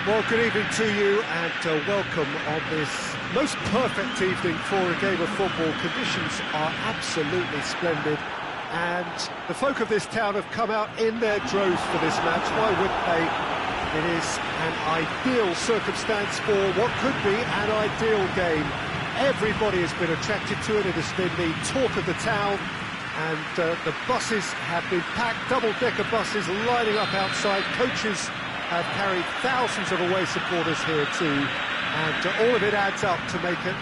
Well, good evening to you and welcome on this most perfect evening for a game of football. Conditions are absolutely splendid and the folk of this town have come out in their droves for this match. Why wouldn't they? It is an ideal circumstance for what could be an ideal game. Everybody has been attracted to it. It has been the talk of the town, and the buses have been packed, double-decker buses lining up outside. Coaches have carried thousands of away supporters here too, and all of it adds up to make a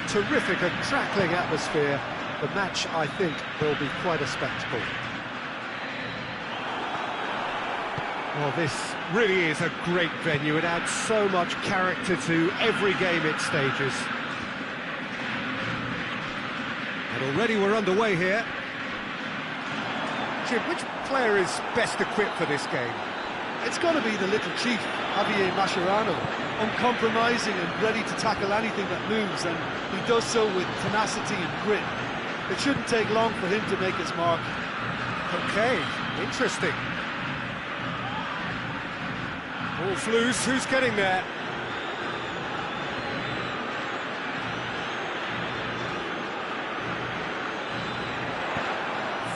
terrific, a crackling atmosphere. The match, I think, will be quite a spectacle. Well, this really is a great venue. It adds so much character to every game it stages. And already we're underway here. Jim, which player is best equipped for this game? It's got to be the little chief, Javier Mascherano. Uncompromising and ready to tackle anything that moves, and he does so with tenacity and grit. It shouldn't take long for him to make his mark. Okay, interesting. Ball's loose, who's getting there?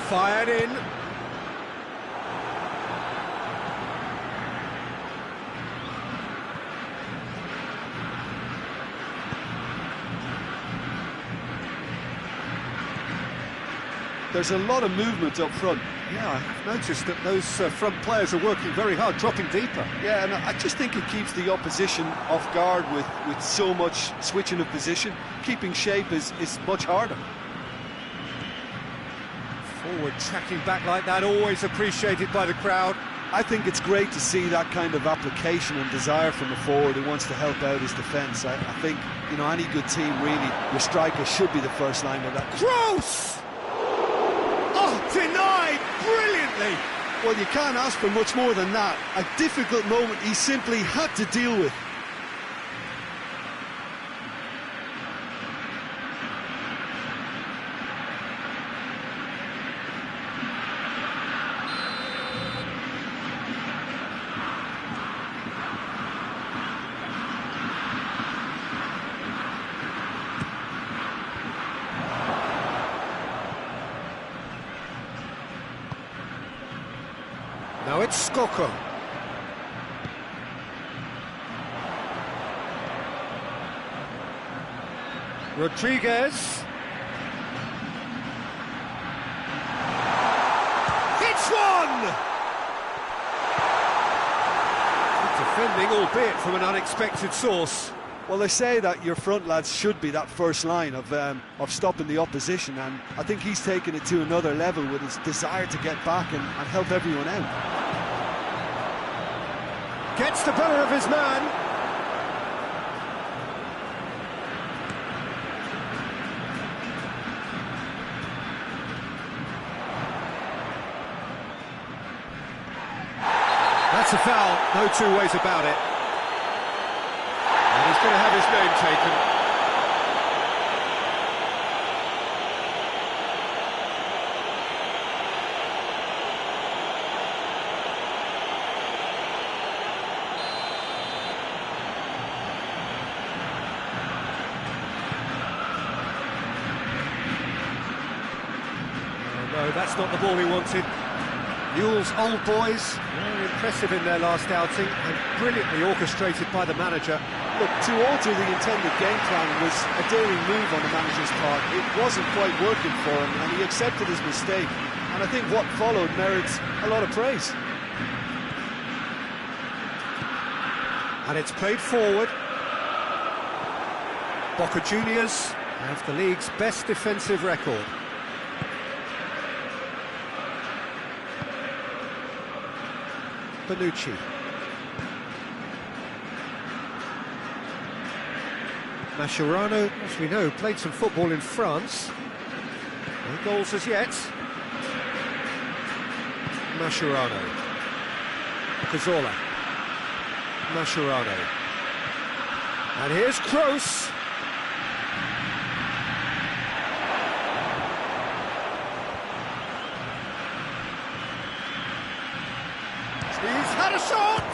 Fired in. There's a lot of movement up front. Yeah, I've noticed that those front players are working very hard, dropping deeper. Yeah, and I just think it keeps the opposition off guard with so much switching of position. Keeping shape is much harder. Forward tracking back like that, always appreciated by the crowd. I think it's great to see that kind of application and desire from a forward who wants to help out his defence. I think, you know, any good team, really, your striker should be the first line of that. Gross! Oh, denied brilliantly! Well, you can't ask for much more than that. A difficult moment he simply had to deal with. Now it's Skoko. Rodriguez. Hits one! Good defending, albeit from an unexpected source. Well, they say that your front lads should be that first line of stopping the opposition, and I think he's taken it to another level with his desire to get back and help everyone out. Gets the better of his man. That's a foul, no two ways about it. And he's going to have his name taken. No, that's not the ball he wanted. Newell's old boys, very impressive in their last outing and brilliantly orchestrated by the manager. Look, to alter the intended game plan was a daring move on the manager's part. It wasn't quite working for him, and he accepted his mistake. And I think what followed merits a lot of praise. And it's played forward. Boca Juniors have the league's best defensive record. Bonucci. Mascherano, as we know, played some football in France. No goals as yet. Mascherano. Cazorla. Mascherano. And here's Kroos. He's had a shot!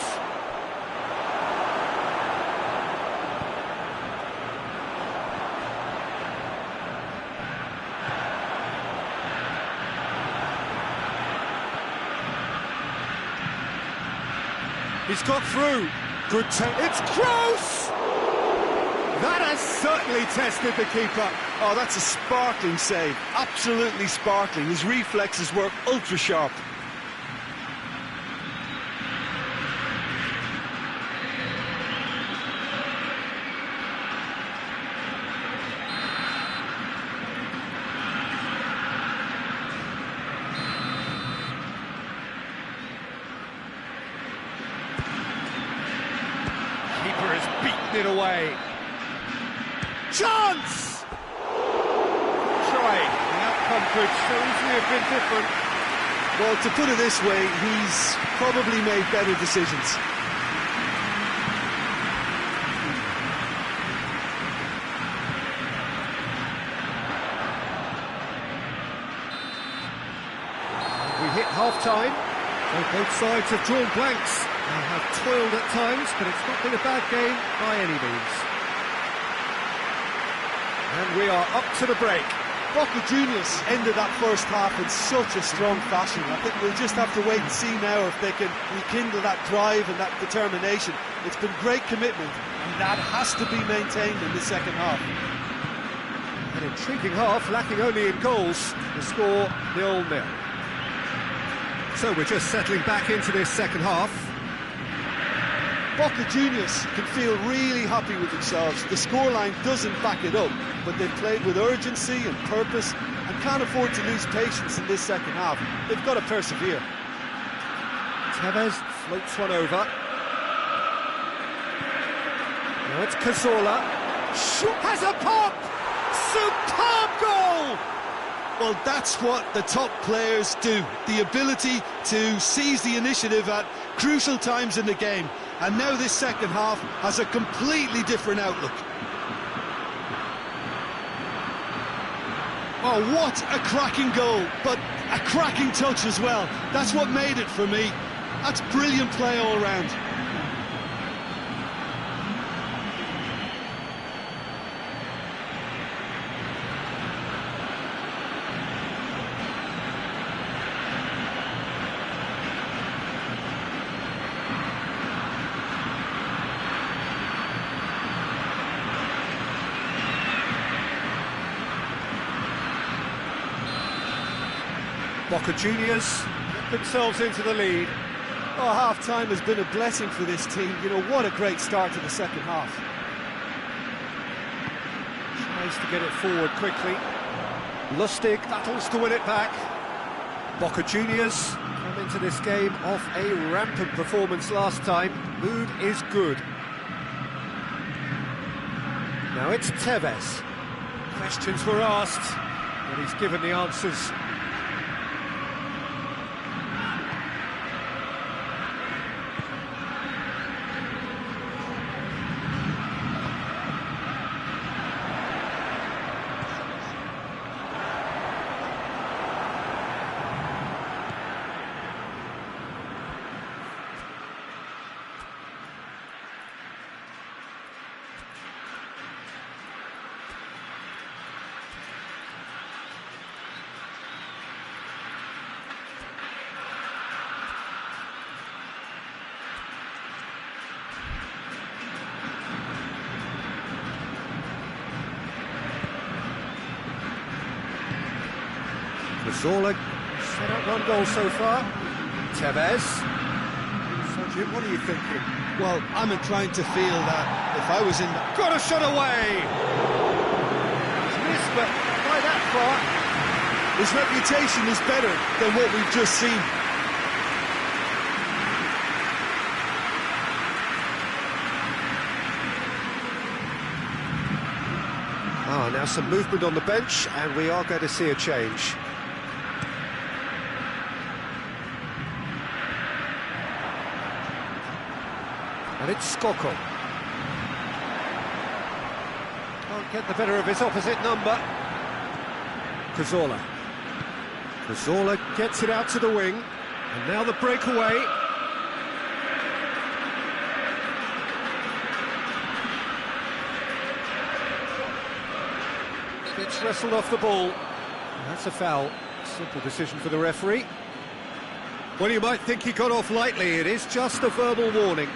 He's got through. Good take. It's close! That has certainly tested the keeper. Oh, that's a sparkling save. Absolutely sparkling. His reflexes were ultra sharp. Keeper has beaten it away. Chance! Trying. The outcome could so easily have been different. Well, to put it this way, he's probably made better decisions. We hit half-time. So both sides have drawn blanks. They have toiled at times, but it's not been a bad game by any means. And we are up to the break. Boca Juniors ended that first half in such a strong fashion. I think we'll just have to wait and see now if they can rekindle that drive and that determination. It's been great commitment, and that has to be maintained in the second half. An intriguing half, lacking only in goals. The score 0-0. So we're just settling back into this second half. Boca Juniors can feel really happy with themselves. The scoreline doesn't back it up, but they've played with urgency and purpose and can't afford to lose patience in this second half. They've got to persevere. Tevez floats one over. Now it's Cazorla. Shoot, has a pop! Superb goal! Well, that's what the top players do. The ability to seize the initiative at crucial times in the game. And now this second half has a completely different outlook. Oh, what a cracking goal, but a cracking touch as well. That's what made it for me. That's brilliant play all round. Boca Juniors get themselves into the lead. Oh, half-time has been a blessing for this team. You know, what a great start to the second half. Tries to get it forward quickly. Lustig battles to win it back. Boca Juniors come into this game off a rampant performance last time. Mood is good. Now it's Tevez. Questions were asked, but he's given the answers. Cazorla set up one goal so far. Tevez. So, Jim, what are you thinking? Well, I'm inclined to feel that if I was in... Got a shot away! He's missed, but by that far. His reputation is better than what we've just seen. Now some movement on the bench, and we are going to see a change. And it's Skoko. Can't get the better of his opposite number. Cazorla. Cazorla gets it out to the wing, and now the breakaway. Gets wrestled off the ball. That's a foul. Simple decision for the referee. Well, you might think he got off lightly. It is just a verbal warning.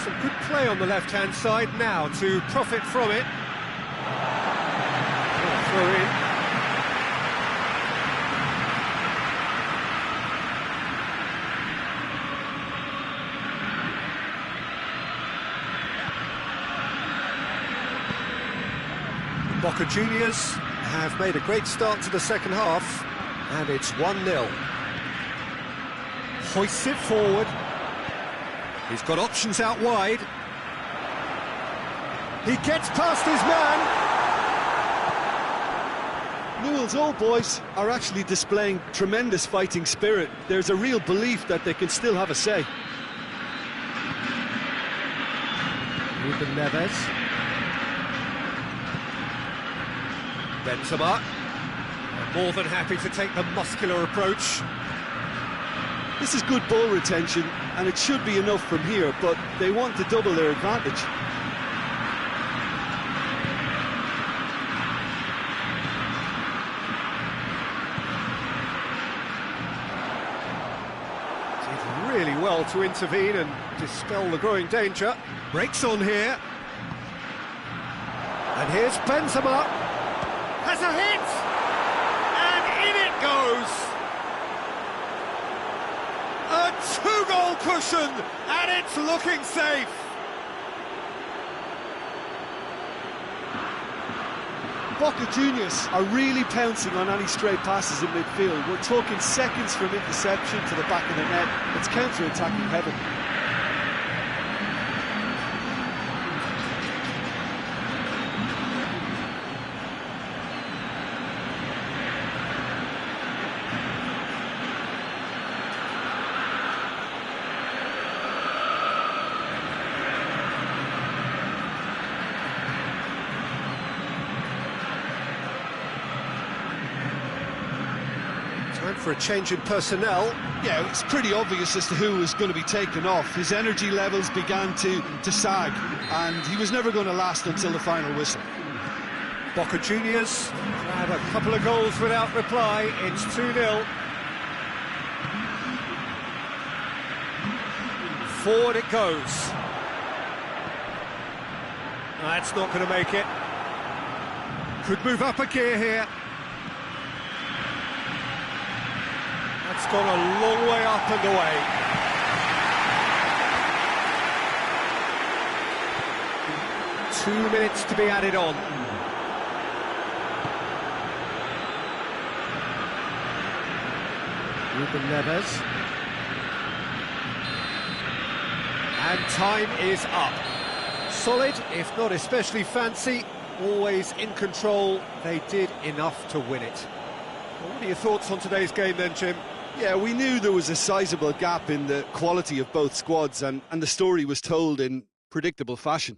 Some good play on the left-hand side now to profit from it. Throw in. Boca Juniors have made a great start to the second half, and it's 1-0. Hoists it forward. He's got options out wide. He gets past his man. Newell's old boys are actually displaying tremendous fighting spirit. There's a real belief that they can still have a say. Ruben Neves. Benzema. More than happy to take the muscular approach. This is good ball retention, and it should be enough from here, but they want to double their advantage. Did really well to intervene and dispel the growing danger. Breaks on here. And here's Benzema. Has a hit! And in it goes! A two-goal cushion, and it's looking safe. Boca Juniors are really pouncing on any stray passes in midfield. We're talking seconds from interception to the back of the net. It's counter-attacking heaven. Time for a change in personnel. Yeah, it's pretty obvious as to who was going to be taken off. His energy levels began to sag, and he was never going to last until the final whistle. Boca Juniors had a couple of goals without reply. It's 2-0. Forward it goes. That's not going to make it. Could move up a gear here. That's gone a long way up and away. Minutes to be added on. Ruben Neves. And time is up. Solid, if not especially fancy, always in control. They did enough to win it. Well, what are your thoughts on today's game then, Jim? Yeah, we knew there was a sizable gap in the quality of both squads, and the story was told in predictable fashion.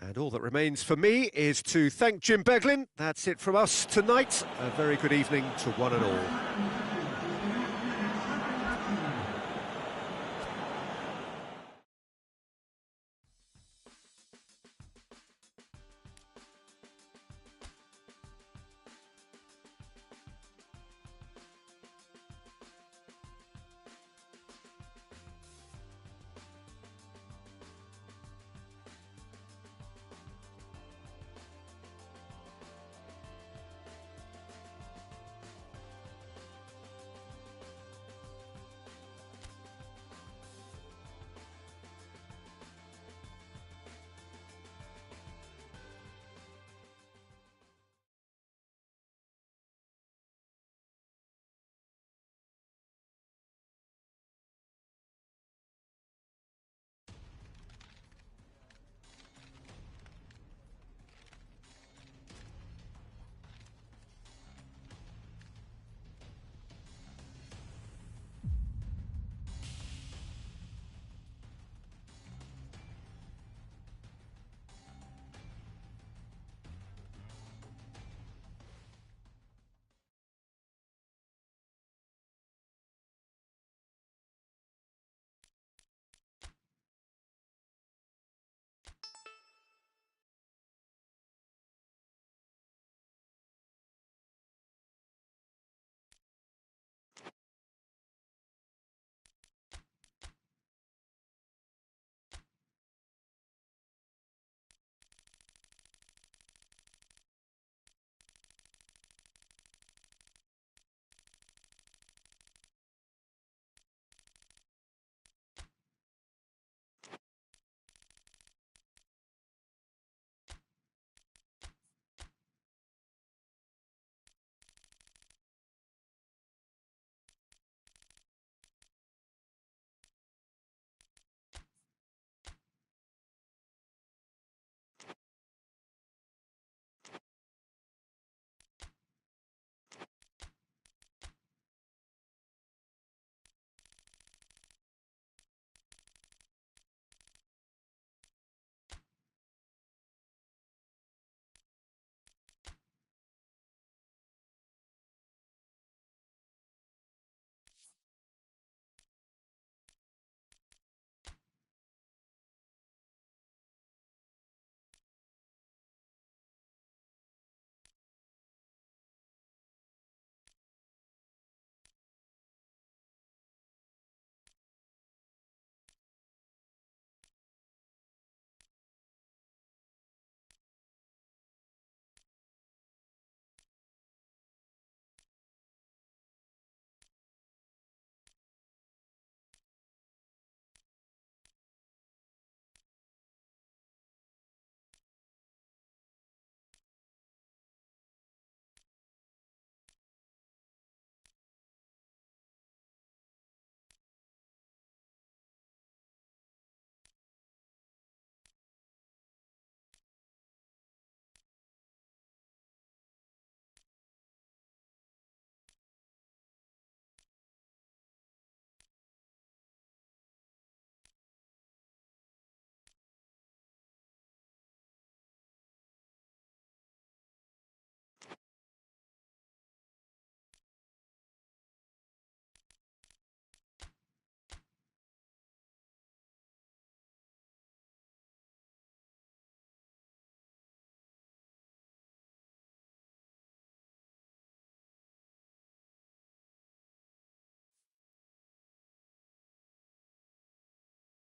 And all that remains for me is to thank Jim Beglin. That's it from us tonight. A very good evening to one and all.